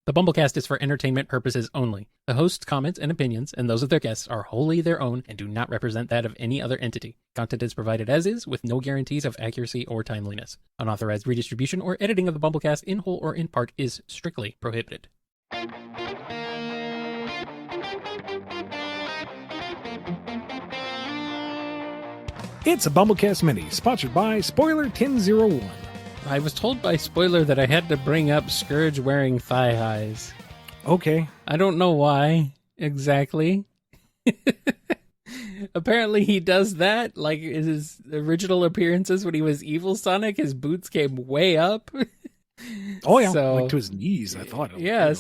The BumbleKast is for entertainment purposes only. The host's comments and opinions, and those of their guests, are wholly their own and do not represent that of any other entity. Content is provided as is, with no guarantees of accuracy or timeliness. Unauthorized redistribution or editing of the BumbleKast in whole or in part is strictly prohibited. It's a BumbleKast Mini, sponsored by Spoiler 1001. I was told by Spoiler that I had to bring up Scourge wearing thigh highs. Okay. I don't know why exactly. Apparently he does that. Like in his original appearances when he was Evil Sonic, his boots came way up. Oh yeah, So, like to his knees, I thought. yeah, I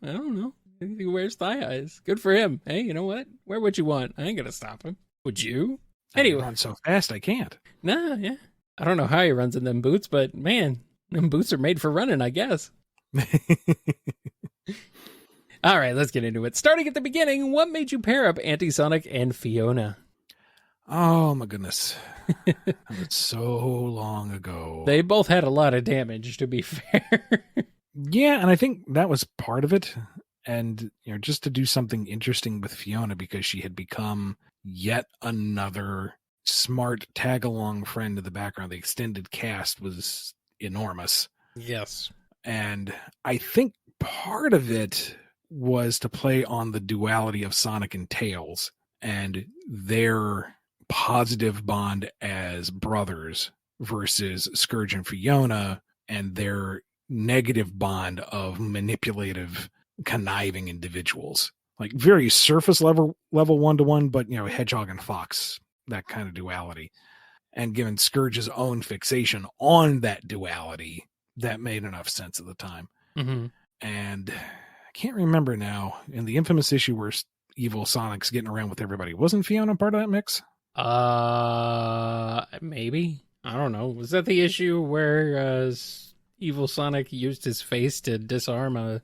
don't know. He wears thigh highs. Good for him. Hey, you know what? Wear what you want. I ain't gonna stop him. Would you? Anyway. I run so fast I can't. Nah, yeah. I don't know how he runs in them boots, but man, them boots are made for running, I guess. All right, let's get into it. Starting at the beginning, what made you pair up Anti-Sonic and Fiona? Oh my goodness. That was so long ago. They both had a lot of damage, to be fair. Yeah, and I think that was part of it. And, just to do something interesting with Fiona, because she had become yet another smart tag-along friend in the background. The extended cast was enormous. Yes. And I think part of it was to play on the duality of Sonic and Tails and their positive bond as brothers versus Scourge and Fiona and their negative bond of manipulative, conniving individuals. Like very surface level one-to-one, but Hedgehog and Fox, that kind of duality. And given Scourge's own fixation on that duality, that made enough sense at the time. Mm-hmm. And I can't remember now, in the infamous issue where Evil Sonic's getting around with everybody, wasn't Fiona part of that mix? Maybe. I don't know. Was that the issue where Evil Sonic used his face to disarm a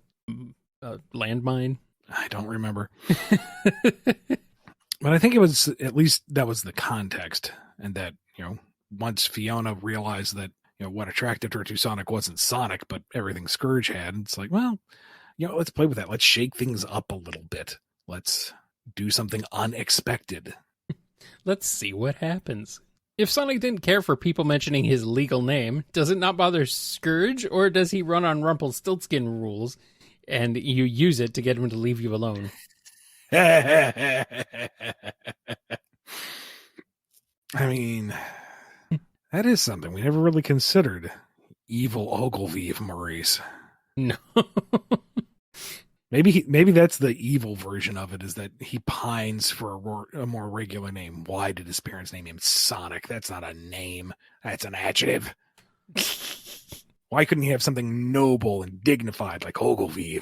landmine? I don't remember. But I think it was, at least that was the context. And that, once Fiona realized that, what attracted her to Sonic wasn't Sonic, but everything Scourge had, it's like, well, let's play with that. Let's shake things up a little bit. Let's do something unexpected. Let's see what happens. If Sonic didn't care for people mentioning his legal name, does it not bother Scourge, or does he run on Rumpelstiltskin rules and you use it to get him to leave you alone? I mean, that is something we never really considered. Evil Ogilvy, Maurice. No. Maybe that's the evil version of it, is that he pines for a more regular name. Why did his parents name him Sonic? That's not a name. That's an adjective. Why couldn't he have something noble and dignified like Ogilvy?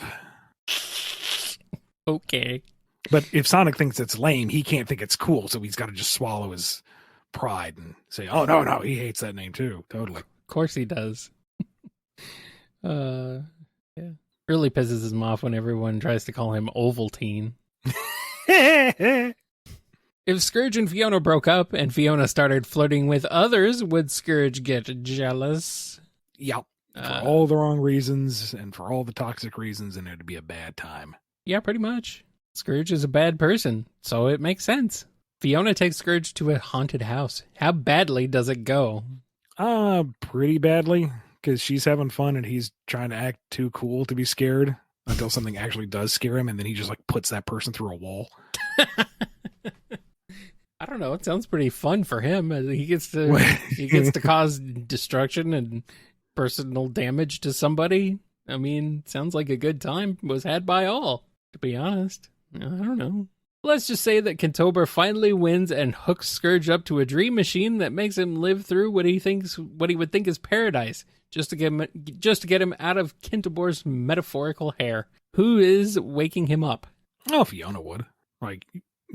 Okay. But if Sonic thinks it's lame, he can't think it's cool, so he's got to just swallow his pride and say, oh, no, he hates that name too. Totally. Of course he does. Yeah. Really pisses him off when everyone tries to call him Ovaltine. If Scourge and Fiona broke up and Fiona started flirting with others, would Scourge get jealous? Yep. For all the wrong reasons and for all the toxic reasons, and it'd be a bad time. Yeah, pretty much. Scourge is a bad person, so it makes sense. Fiona takes Scourge to a haunted house. How badly does it go? Pretty badly, because she's having fun and he's trying to act too cool to be scared until something actually does scare him, and then he just puts that person through a wall. I don't know. It sounds pretty fun for him. He gets to cause destruction and personal damage to somebody. I mean, sounds like a good time was had by all, to be honest. I don't know. Let's just say that Kentobor finally wins and hooks Scourge up to a dream machine that makes him live through what he would think is paradise, just to get him out of Kentobor's metaphorical hair. Who is waking him up? Oh, Fiona would.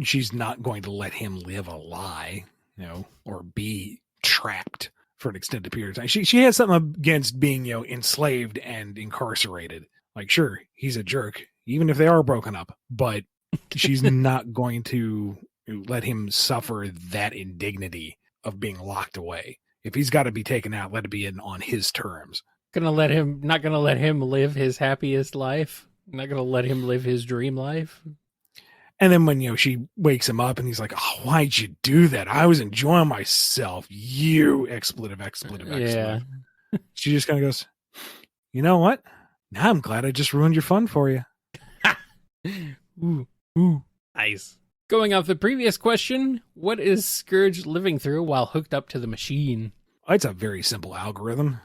She's not going to let him live a lie, or be trapped for an extended period of time. She has something against being, enslaved and incarcerated. Sure, he's a jerk, even if they are broken up, but she's not going to let him suffer that indignity of being locked away. If he's got to be taken out, let it be on his terms. Not gonna let him live his happiest life. Not gonna let him live his dream life. And then when, she wakes him up and he's like, "Oh, why'd you do that? I was enjoying myself. You expletive. Yeah. She just kind of goes, "You know what? Now I'm glad I just ruined your fun for you." Ooh. Nice. Going off the previous question, what is Scourge living through while hooked up to the machine? It's a very simple algorithm.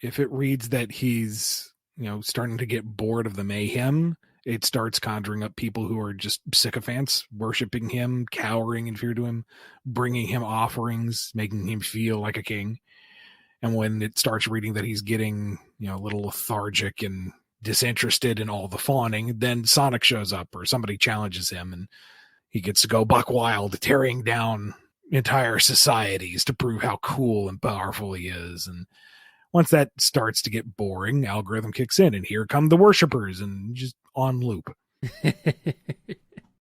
If it reads that he's, starting to get bored of the mayhem, it starts conjuring up people who are just sycophants, worshiping him, cowering in fear to him, bringing him offerings, making him feel like a king. And when it starts reading that he's getting, a little lethargic and disinterested in all the fawning, then Sonic shows up or somebody challenges him and he gets to go buck wild, tearing down entire societies to prove how cool and powerful he is. And once that starts to get boring, algorithm kicks in and here come the worshipers and just on loop.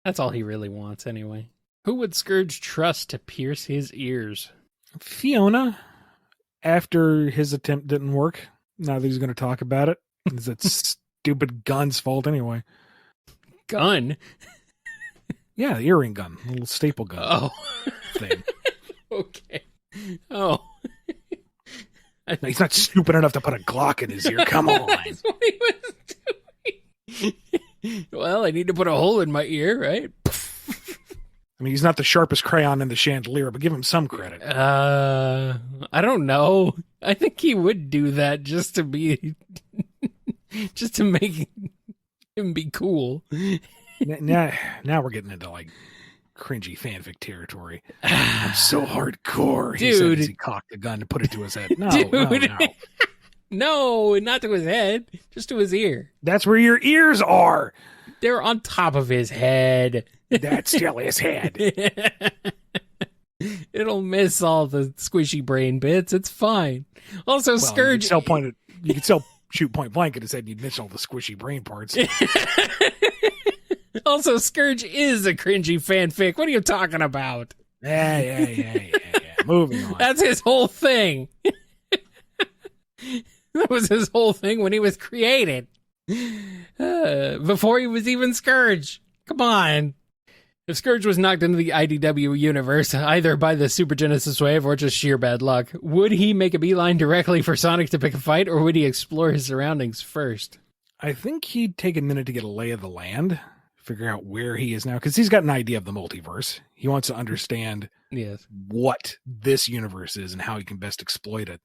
That's all he really wants anyway. Who would Scourge trust to pierce his ears? Fiona, after his attempt didn't work. Now that he's going to talk about it. It's that stupid gun's fault anyway. Gun? Yeah, the earring gun. A little staple gun thing. Okay. Oh. No, he's not stupid enough to put a Glock in his ear. Come on. That's what he was doing. Well, I need to put a hole in my ear, right? I mean, he's not the sharpest crayon in the chandelier, but give him some credit. I don't know. I think he would do that just to make him be cool. Now we're getting into like cringy fanfic territory. I'm so hardcore. He Dude. said as he cocked the gun and put it to his head. No, Dude. no. No, not to his head, just to his ear. That's where your ears are. They're on top of his head. That's still his head. It'll miss all the squishy brain bits. It's fine. Also, Scourge. You could still shoot point blank at his head and you'd miss all the squishy brain parts. Also, Scourge is a cringy fanfic. What are you talking about? Yeah. Moving on. That's his whole thing. That was his whole thing when he was created. Before he was even Scourge. Come on. If Scourge was knocked into the IDW universe, either by the Super Genesis wave or just sheer bad luck, would he make a beeline directly for Sonic to pick a fight, or would he explore his surroundings first? I think he'd take a minute to get a lay of the land, figure out where he is now, because he's got an idea of the multiverse. He wants to understand what this universe is and how he can best exploit it.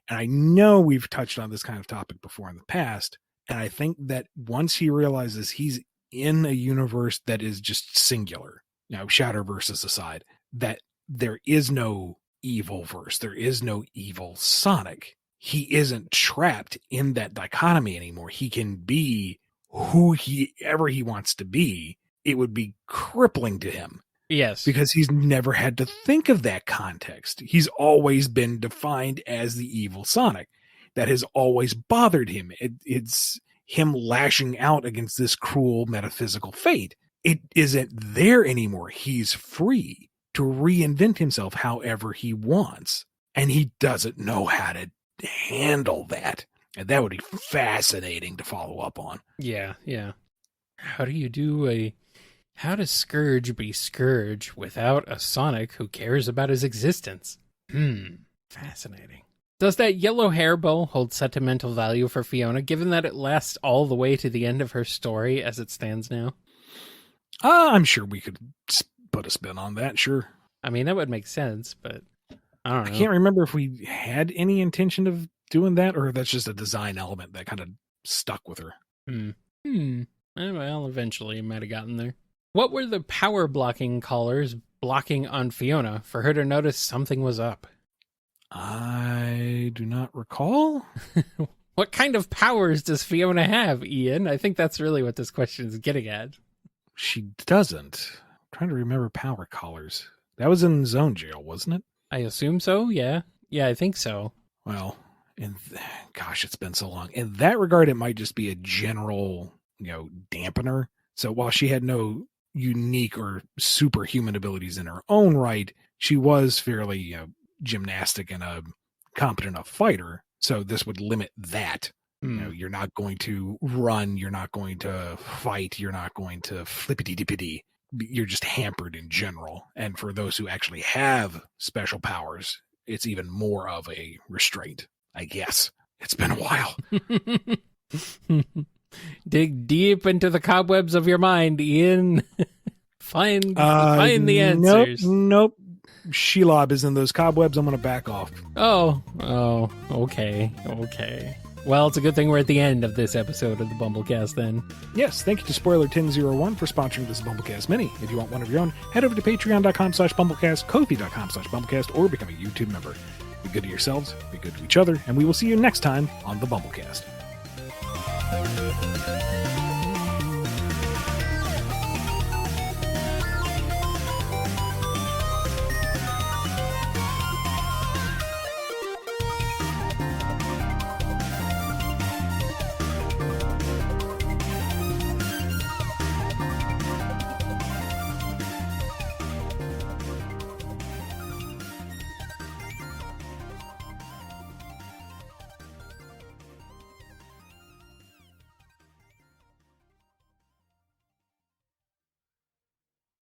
And I know we've touched on this kind of topic before in the past, and I think that once he realizes he's in a universe that is just singular, Shadowverse aside, that there is no evil verse, there is no evil Sonic. He isn't trapped in that dichotomy anymore. He can be whoever he wants to be. It would be crippling to him. Yes. Because he's never had to think of that context. He's always been defined as the evil Sonic. That has always bothered him. It's him lashing out against this cruel metaphysical fate. It isn't there anymore. He's free to reinvent himself however he wants. And he doesn't know how to handle that. And that would be fascinating to follow up on. Yeah. How does Scourge be Scourge without a Sonic who cares about his existence? Fascinating. Does that yellow hair bow hold sentimental value for Fiona, given that it lasts all the way to the end of her story as it stands now? I'm sure we could put a spin on that, sure. I mean, that would make sense, but I don't know. I can't remember if we had any intention of doing that, or if that's just a design element that kind of stuck with her. Well, eventually it might have gotten there. What were the power blocking collars blocking on Fiona for her to notice something was up? I do not recall. What kind of powers does Fiona have, Ian? I think that's really what this question is getting at. She doesn't. I'm trying to remember power collars. That was in Zone Jail, wasn't it? I assume so, yeah. Yeah, I think so. Well, gosh, it's been so long. In that regard, it might just be a general, dampener. So while she had no unique or superhuman abilities in her own right, she was fairly, gymnastic and a competent enough fighter. So this would limit that. You know, you're not going to run, you're not going to fight, you're not going to flippity-dippity. You're just hampered in general. And for those who actually have special powers, it's even more of a restraint, I guess. It's been a while. Dig deep into the cobwebs of your mind, Ian. Find the answers. Nope. Shelob is in those cobwebs. I'm going to back off. Oh, okay. Well, it's a good thing we're at the end of this episode of the BumbleKast then. Yes, thank you to Spoiler1001 for sponsoring this BumbleKast Mini. If you want one of your own, head over to patreon.com/BumbleKast, ko-fi.com/BumbleKast, or become a YouTube member. Be good to yourselves, be good to each other, and we will see you next time on the BumbleKast.